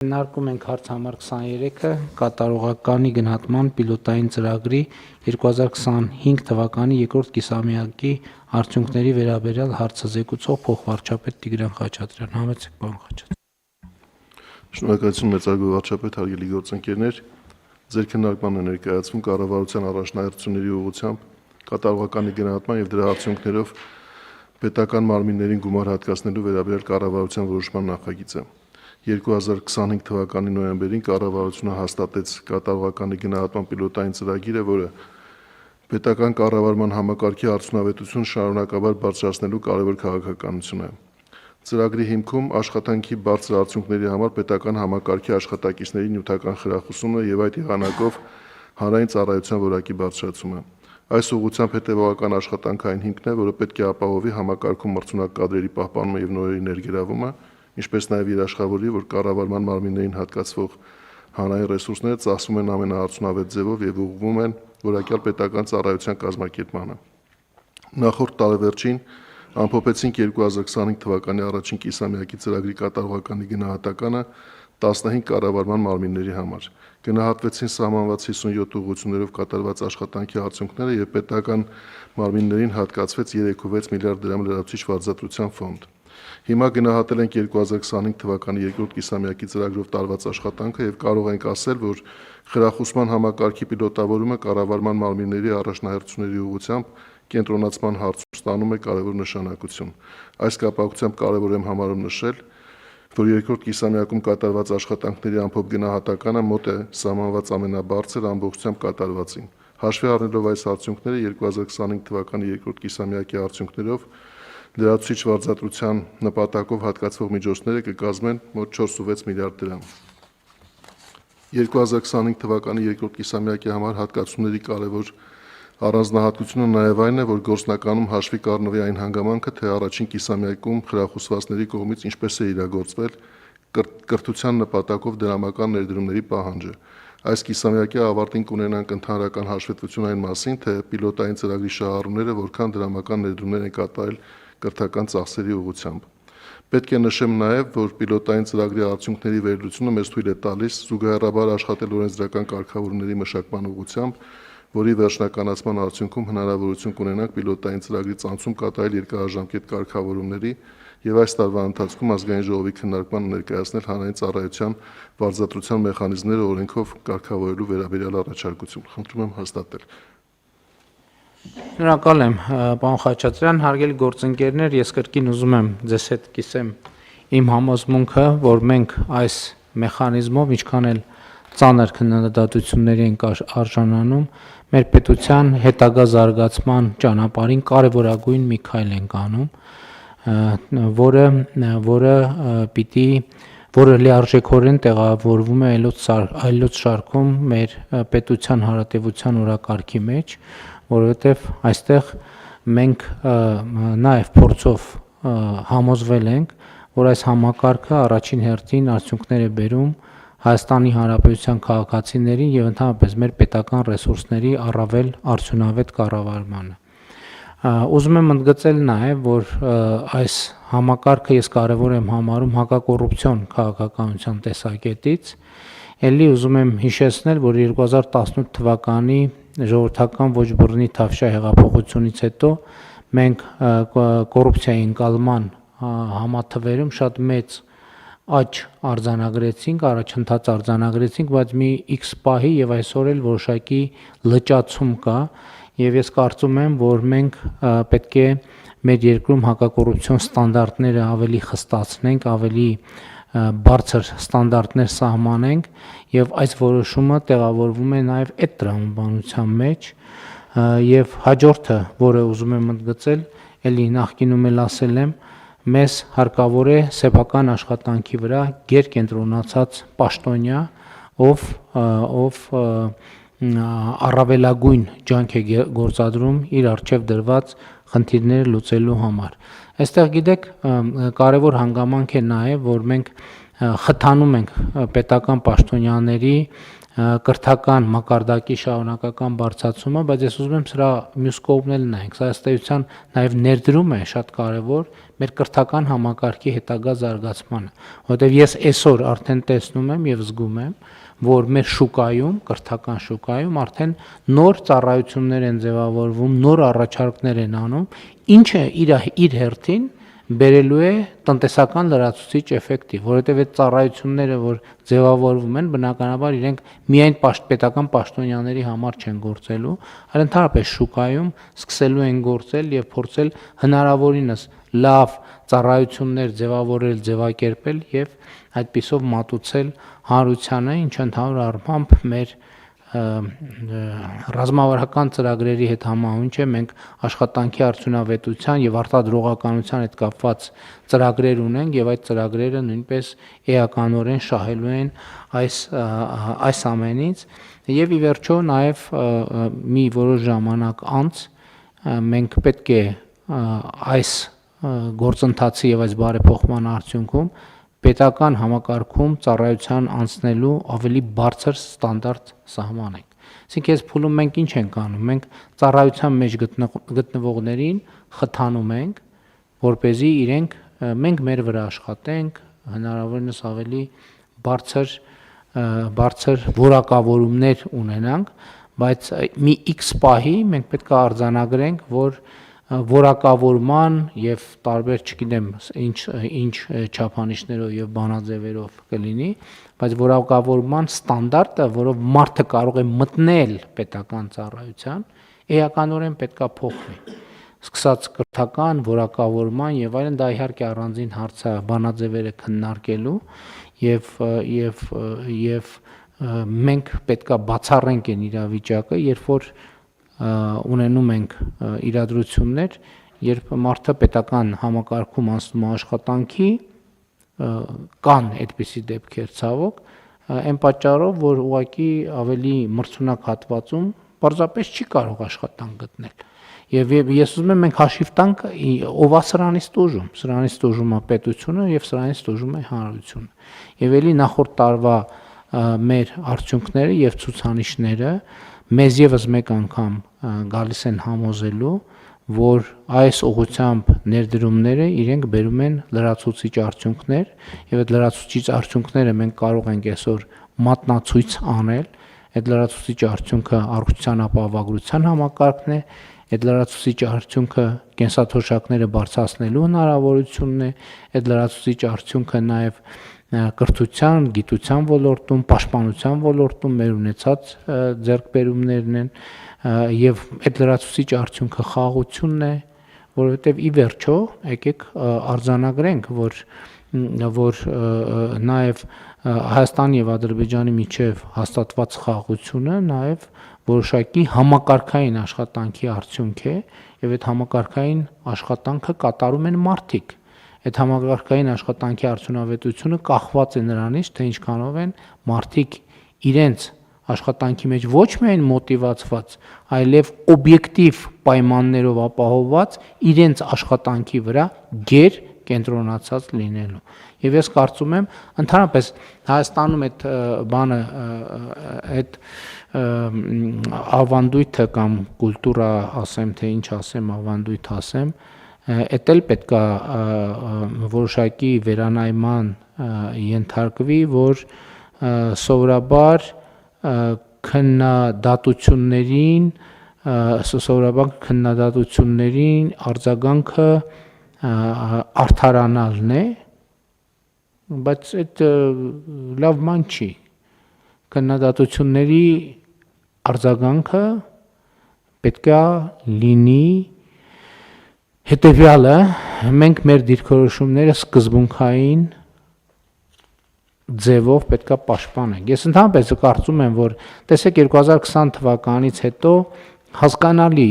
Քննարկում ենք հարց համար 23-ը կատարողականի գնահատման պիլոտային ծրագրի 2025 թվականի երկրորդ կիսամյակի արդյունքների վերաբերյալ հարցազեկուցող փոխվարչապետ Տիգրան Խաչատրյան։ Համեցեք, պարոն Խաչատրյան։ Շնորհակալություն մեծարգո վարչապետ, հարգելի գործընկերներ, ձեր քննարկման է ներկայացվում կառավարության առաջնահերթությունների ուղղությամբ կատարողականի գնահատման եւ դրա արդյունքներով պետական մարմիններին գումար հատկացնելու վերաբերյալ կառավարության որոշման նախագիծը։ 2025 թվականի նոյեմբերին կառավարությունը հաստատեց կատարողականի գնահատման պիլոտային ծրագիրը, որը պետական կառավարման համակարգի արդյունավետություն շարունակաբար բարձրացնելու կարևոր քաղաքականություն է։ Ծրագրի հիմքում աշխատանքի բարձր արդյունքների համար պետական համակարգի աշխատակիցների նյութական խրախուսումը եւ այդ եղանակով հանրային ծառայության որակի բարձրացումը։ Այս ուղղությամբ հետևողական աշխատանքային հիմքն է, որը պետք է ապահովի համակարգում մրցունակ կադրերի պահպանումը եւ նորերի ներգրավումը, ինչպես նաև երաշխավորի, որ կառավարման մարմիններին հատկացվող հանրային ռեսուրսները ծախսվում են ամենաարդյունավետ ձևով եւ ուղղվում են որակյալ պետական ծառայության կազմակերպմանը։ Նախորդ տարեվերջին ամփոփեցինք 2025 թվականի առաջին կիսամյակի ծրագրի կատարողականի գնահատականը 15 կառավարման մարմինների համար։ Գնահատվեցին սահմանված 57 ուղղություններով կատարված աշխատանքի արդյունքները եւ պետական մարմիններին հատկացվեց 3.6 միլիարդ դրամ լրացուցիչ վարձատրության ֆոնդ։ Հիմա գնահատել ենք 2025 թվականի երկրորդ կիսամյակի ծրագրով տարված աշխատանքը եւ կարող ենք ասել, որ խրախուսման համակարգի պիլոտավորումը կառավարման մարմինների առաջնահերթությունների ուղղությամբ կենտրոնացման հարցում ստանում է կարևոր նշանակություն։ Այս կապակցությամբ կարևոր եմ համարում նշել, որ երկրորդ կիսամյակում կատարված աշխատանքների ամփոփ գնահատականը մոտ է սահմանված ամենաբարձր ամբողջությամբ կատարվածին։ Հաշվի առնելով այս արդյունքները 2025 թվականի երկրորդ կիսամյակի արդյունքներով լրացուցիչ վարձատրության նպատակով հատկացվող միջոցները կկազմեն մոտ 4.6 միլիարդ դրամ։ 2025 թվականի երկրորդ կիսամյակի համար հատկացումների կարևոր առանձնահատկությունը նաև այն է, որ գործնականում հաշվի կառնվի այն հանգամանքը, թե առաջին կիսամյակում խրախուսվածների կողմից ինչպես է իրագործվել կրթության նպատակով դրամական ներդրումների պահանջը։ Այս կիսամյակի ավարտին կունենանք ընդհանրական հաշվետվություն այն մասին, թե պիլոտային ծրագրի շահառուները որքան դրամական ներդրումներ են կատարել կրթական ծախսերի ուղղությամբ։ Պետք է նշեմ նաև, որ պիլոտային ծրագրի արդյունքների վերլուծությունը մեզ թույլ է տալիս զուգահեռաբար աշխատել օրենսդրական կարգավորումների մշակման ուղղությամբ, որի վերջնականացման արդյունքում հնարավորություն կունենանք պիլոտային ծրագրի ցանցում կատարել երկարաժամկետ կարգավորումների եւ այս տարվա ընթացքում ազգային ժողովի քննարկման ներկայացնել հանրային ծառայության վարձատրության մեխանիզմները օրենքով կարգավորելու վերաբերյալ առաջարկություն։ Խնդրում եմ հաստատել։ Շնորհակալ եմ, պարոն Խաչատրյան, հարգելի գործընկերներ, ես կրկին ուզում եմ ձեզ հետ կիսեմ իմ համոզմունքը, որ մենք այս մեխանիզմով ինչքան էլ ծանր քննադատությունների ենք արժանանում, մեր պետության հետագա զարգացման ճանապարհին կարևորագույն մի քայլ ենք անում, որը լիարժեքորեն տեղավորվում է այլոց շարքում մեր պետության հարատևության օրակարգի մեջ, որովհետև այստեղ մենք նաև փորձով համոզվել ենք, որ այս համակարգը առաջին հերթին արդյունքներ է բերում Հայաստանի Հանրապետության քաղաքացիներին եւ ընդհանրապես մեր պետական ռեսուրսների առավել արդյունավետ կառավարմանը։ Ուզում եմ ընդգծել նաև, որ այս համակարգը ես կարևոր եմ համարում հակակոռուպցիոն քաղաքականության տեսակետից։ Էլի ուզում եմ հիշեցնել, որ 2018 թվականի ժողովրդական ոչ բռնի Թավշյա հեղափոխությունից հետո մենք կոռուպցիայի ընկալման համաթվերում շատ մեծ աճ արձանագրեցինք, առաջընթաց արձանագրեցինք, բայց մի X պահի եւ այսօր էլ որոշակի լճացում կա եւ ես կարծում եմ, որ մենք պետք է մեր երկրում հակակոռուպցիոն ստանդարտները ավելի խստացնենք, ավելի բարձր ստանդարտներ սահմանենք եւ այս որոշումը տեղավորվում է նաեւ այդ տրամաբանության մեջ եւ հաջորդը, որը ուզում եմ ընդգծել, ելի նախկինում էլ ասել եմ, մեզ հարկավոր է սեփական աշխատանքի վրա գերկենտրոնացած պաշտոնյա, ով առավելագույն ջանք է գործադրում իր առջև դրված խնդիրները լուծելու համար։ Այստեղ գիտեք, կարևոր հանգամանք է նաև, որ մենք խթանում ենք պետական պաշտոնյաների կրթական մակարդակի շարունակական բարձրացումը, բայց ես ուզում եմ սրա մյուս կողմն էլ նայենք։ Սա ըստ էության նաև ներդրում է շատ կարևոր մեր կրթական համակարգի հետագա զարգացմանը, որովհետև ես այսօր արդեն տեսնում եմ եւ զգում եմ, որ մեր շուկայում, կրթական շուկայում արդեն նոր ծառայություններ են ձևավորվում, նոր առաջարկներ են անում, ինչը իր հերթին բերելու է տնտեսական լրացուցիչ էֆեկտի, որովհետև այդ ծառայությունները, որ ձևավորվում են, բնականաբար իրենք միայն պետական պաշտոնյաների համար չեն գործելու, այլ ընդհանրապես շուկայում սկսելու են գործել եւ փորձել հնարավորինս լավ ծառայություններ ձևավորել, ձևակերպել եւ այդպիսով մատուցել հանրությանը, ինչը ընդհանուր առմամբ մեր ռազմավարական ծրագրերի հետ համահունչ է, մենք աշխատանքի արդյունավետության եւ արտադրողականության հետ կապված ծրագրեր ունենք եւ այդ ծրագրերը նույնպես էականորեն շահելու են այս ամենից եւ ի վերջո նաեւ մի որոշ ժամանակ անց մենք պետք է այս գործընթացի եւ այս բարեփոխման արդյունքում պետական համակարգում ծառայության անցնելու ավելի բարձր ստանդարտ սահմանենք։ Այսինքն այս փուլում մենք ինչ ենք անում։ Մենք ծառայության մեջ գտնվողներին խթանում ենք, որպեսզի իրենք մենք մեր վրա աշխատենք, հնարավորինս ավելի բարձր որակավորումներ ունենանք, բայց մի X պահի մենք պետք է արձանագրենք, որ որակավորման եւ տարբեր, չգիտեմ, ինչ չափանիշներով եւ բանաձևերով կլինի, բայց որակավորման ստանդարտը, որով մարդը կարող է մտնել պետական ծառայության, էականորեն պետք է փոխվի։ Սկսած կրթական, որակավորման եւ այլն, դա իհարկե առանձին հարց է բանաձևերը քննարկելու եւ մենք պետք է բացառենք այն իրավիճակը, երբ որ ունենում ենք իրադրություններ, երբ մարդը պետական համակարգում անցնում է աշխատանքի, կան այդպիսի դեպքեր ցավոք, այն պատճառով, որ ուղղակի ավելի մրցունակ հատվածում պարզապես չի կարող աշխատանք գտնել։ Եվ ես ուզում եմ մենք հաշիվ տանք ով է սրանից տուժում է պետությունը եւ սրանից տուժում է հանրությունը։ Եվ ելի նախորդ տարվա մեր արդյունքները եւ ցուցանիշները մեզ եւս մեկ անգամ գալիս են համոզելու, որ այս ուղղությամբ ներդրումները իրենք բերում են լրացուցիչ արդյունքներ եւ այդ լրացուցիչ արդյունքները մենք կարող ենք այսօր մատնացույց անել, այդ լրացուցիչ արդյունքը առողջության ապահովագրության համակարգն է, այդ լրացուցիչ արդյունքը կենսաթոշակները բարձրացնելու հնարավորությունն է, այդ լրացուցիչ արդյունքը նաեւ կրթության, գիտության ոլորտում, պաշտպանության ոլորտում մեր ունեցած ձեռքբերումներն են եւ այդ լրացուցիչ արդյունքը խաղաղությունն է, որովհետեւ ի վերջո եկեք արձանագրենք, որ նաեւ Հայաստանի եւ Ադրբեջանի միջև հաստատված խաղաղությունը նաեւ որոշակի համակարգային աշխատանքի արդյունք է եւ այդ համակարգային աշխատանքը կատարում են մարդիկ։ Այդ համակարգային աշխատանքի արդյունավետությունը կախված է նրանից, թե ինչքանով են մարդիկ իրենց աշխատանքի մեջ ոչ միայն մոտիվացված, այլև օբյեկտիվ պայմաններով ապահովված իրենց աշխատանքի վրա գեր կենտրոնացած լինելու։ Եվ ես կարծում եմ, ընդհանրապես Հայաստանում այդ բանը, այդ ավանդույթը կամ կուլտուրա ասեմ, թե ինչ ասեմ, ավանդույթ ասեմ, էդ էլ պետք է որոշակի վերանայման ենթարկվի, որ սովորաբար քննադատություններին արձագանքը արդարանալն է, բայց այդ լավ ման չի։ Քննադատությունների արձագանքը պետք է լինի հետևյալը, մենք մեր դիրքորոշումները սկզբունքային ձևով պետք է պաշտպանենք։ Ես ընդհանրապես կարծում եմ, որ տեսեք 2020 թվականից հետո հասկանալի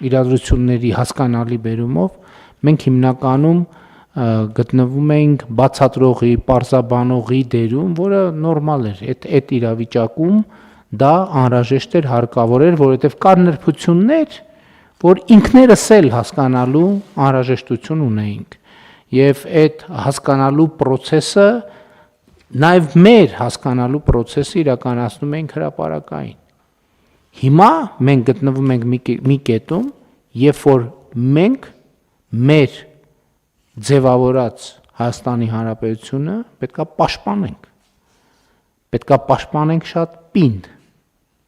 իրադրությունների հասկանալի բերումով մենք հիմնականում գտնվում ենք բացատրողի, պարզաբանողի դերում, որը նորմալ էր։ Այդ իրավիճակում դա անհրաժեշտ էր, հարկավոր էր, որովհետև կար նրբություններ, որ ինքներս էլ հասկանալու անհրաժեշտություն ունեինք։ Եվ այդ հասկանալու process-ը Նաև մեր հասկանալու process-ը իրականացնում ենք հրապարակային։ Հիմա մենք գտնվում ենք մի կետում, երբ որ մենք մեր ձևավորած Հայաստանի Հանրապետությունը պետքա պաշտպանենք։ Պետքա պաշտպանենք շատ պինդ,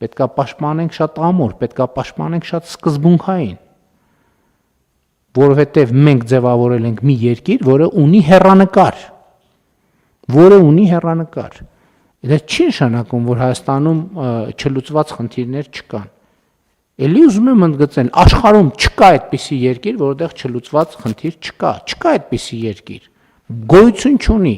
պետքա պաշտպանենք շատ ամուր, պետքա պաշտպանենք շատ սկզբունքային, որովհետև մենք ձևավորել ենք մի երկիր, որը ունի հեռանկար, Դա չի նշանակում, որ Հայաստանում չլուծված խնդիրներ չկան։ Էլի ուզում եմ ընդգծել, աշխարհում չկա այդպիսի երկիր, որտեղ չլուծված խնդիր չկա այդպիսի երկիր։ Գոյություն չունի։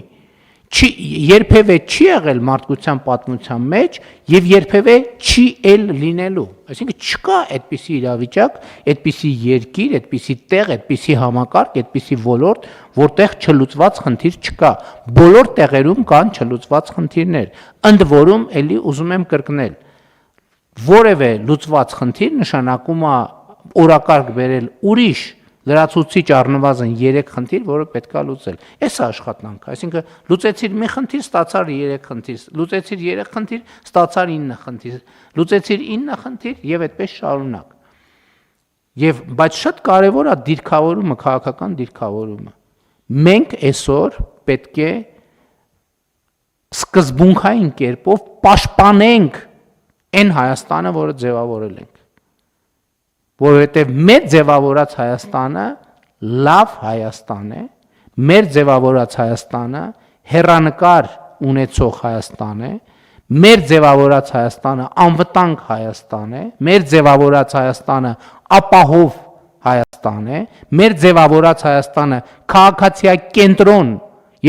Երբևէ չի եղել մարդկության պատմության մեջ եւ երբևէ չի էլ լինելու։ Այսինքն չկա այդպիսի իրավիճակ, այդպիսի երկիր, այդպիսի տեղ, այդպիսի համակարգ, այդպիսի ոլորտ, որտեղ չլուծված խնդիր չկա։ Բոլոր տեղերում կան չլուծված խնդիրներ։ Ընդ որում էլի ուզում եմ կրկնել, որևէ լուծված խնդիր նշանակում է օրակարգ բերել ուրիշ լրացուցիչ առնվազն 3 խնդիր, որը պետքա լուծել։ Էս է աշխատանքը, այսինքն լուծեցիր մի խնդիր, ստացար 3 խնդիր, լուծեցիր 3 խնդիր, ստացար 9 խնդիր, լուծեցիր 9 խնդիր եւ այդպես շարունակ։ Եվ բայց շատ կարեւոր է դիրքավորումը, քաղաքական դիրքավորումը։ Մենք այսօր պետք է սկզբունքային կերպով պաշտպանենք այն Հայաստանը, որը ձևավորել ենք։ Որովհետև մեր ձևավորած Հայաստանը լավ Հայաստան է, մեր ձևավորած Հայաստանը հեռանկար ունեցող Հայաստան է, մեր ձևավորած Հայաստանը անվտանգ Հայաստան է, մեր ձևավորած Հայաստանը ապահով Հայաստան է, մեր ձևավորած Հայաստանը քաղաքացիակենտրոն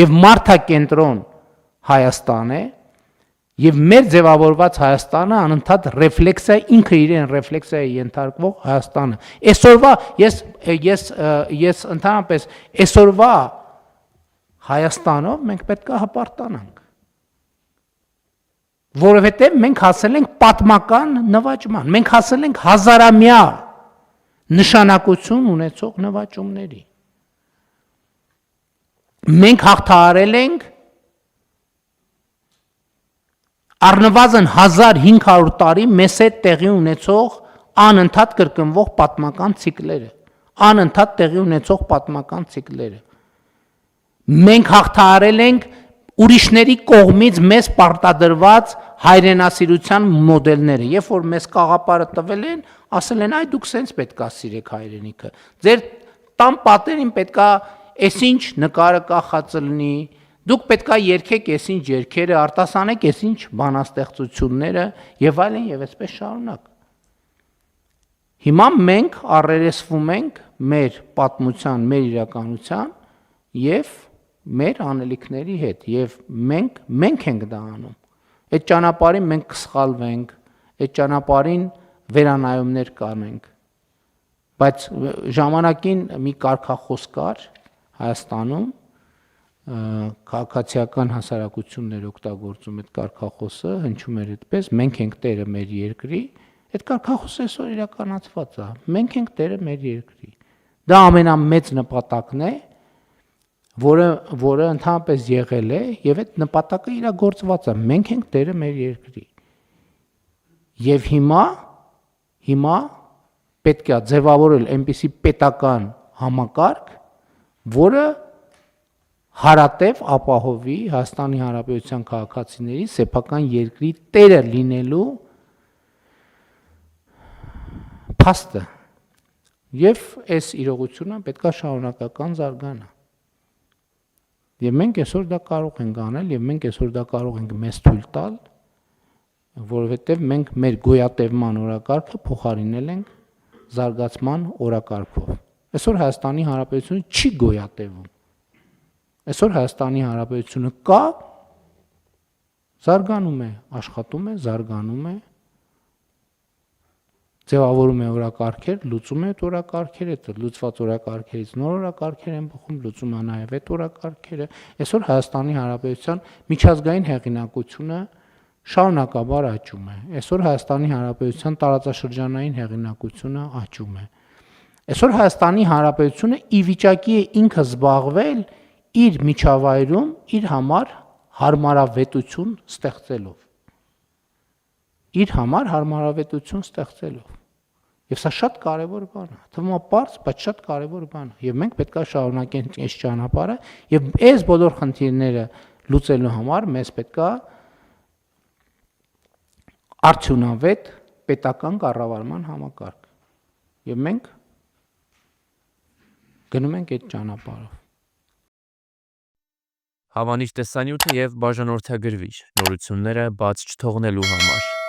եւ մարդակենտրոն Հայաստան է, եւ մեր ձևավորված Հայաստանը անընդհատ ռեֆլեքսիա ինքը իրեն ռեֆլեքսիայի ենթարկվող Հայաստանը։ Այսօրվա ես ընդհանրապես այսօրվա Հայաստանով մենք պետք է հպարտանանք։ Որովհետեւ մենք հասել ենք պատմական նվաճման, մենք հասել ենք հազարամյա նշանակություն ունեցող նվաճումների։ Մենք հաղթահարել ենք առնվազն 1500 տարի մեզ հետ տեղի ունեցող անընդհատ կրկնվող պատմական ցիկլերը, Մենք հաղթահարել ենք ուրիշների կողմից մեզ պարտադրված հայրենասիրության մոդելները, երբ որ մեզ կաղապարը տվել են, ասել են, այ դուք սենց պետք է սիրեք հայրենիքը, ձեր տան պատերին պետք է այսինչ նկարը կախածը լինի, դուք պետք է երգեք այսինչ երգերը, արտասանեք այսինչ բանաստեղծությունները եւ այլն եւ այսպես շարունակ։ Հիմա մենք առերեսվում ենք մեր պատմության, մեր իրականության եւ մեր անելիքների հետ եւ մենք ենք դա անում։ Այդ ճանապարհին մենք կսխալվենք, այդ ճանապարհին վերանայումներ կանենք։ Բայց ժամանակին մի կարգախոս կար Հայաստանում, քաղաքացիական հասարակություններ օգտագործում այդ կարգախոսը, հնչում էր այդպես, մենք ենք տերը մեր երկրի, այդ կարգախոսը այսօր իրականացված է, մենք ենք տերը մեր երկրի։ Դա ամենամեծ նպատակն է, որը ընդհանրապես եղել է եւ այդ նպատակը իրագործված է, մենք ենք տերը մեր երկրի։ Եվ հիմա պետք է ձևավորել այնպիսի պետական համակարգ, որը հարատև ապահովի Հայաստանի Հանրապետության քաղաքացիների սեփական երկրի տերը լինելու փաստը։ Եվ այս իրողությունը պետք է շարունակական զարգանա։ Եվ մենք այսօր դա կարող ենք անել եւ մենք այսօր դա կարող ենք մեզ թույլ տալ, որովհետեւ մենք մեր գոյատևման օրակարգը փոխարինել ենք զարգացման օրակարգով։ Այսօր Հայաստանի Հանրապետությունը չի գոյատևում։ Այսօր Հայաստանի Հանրապետությունը կա, զարգանում է, աշխատում է, զարգանում է, ձևավորում է օրակարգեր, լուծում է այդ օրակարգերը, լուծված օրակարգերից նոր օրակարգեր են բխում, լուծում է նաև այդ օրակարգերը։ Այսօր Հայաստանի Հանրապետության միջազգային հեղինակությունը շարունակաբար աճում է։ Այսօր Հայաստանի Հանրապետության տարածաշրջանային հեղինակությունը աճում է։ Այսօր Հայաստանի Հանրապետությունը ի վիճակի է ինքը զբաղվել իր միջավայրում իր համար հարմարավետություն ստեղծելով։ Իր համար հարմարավետություն ստեղծելով։ Եվ սա շատ կարևոր բան է։ Թվում է պարզ, բայց շատ կարևոր բան է։ Եվ մենք պետք է շարունակենք այս ճանապարհը եւ այս բոլոր խնդիրները լուծելու համար մեզ պետք է արդյունավետ պետական կառավարման համակարգ։ Եվ մենք գնում ենք այդ ճանապարհով։ Հավանիչ տեսանյութը եւ բաժանորդագրվիչ նորությունները բաց չթողնելու համար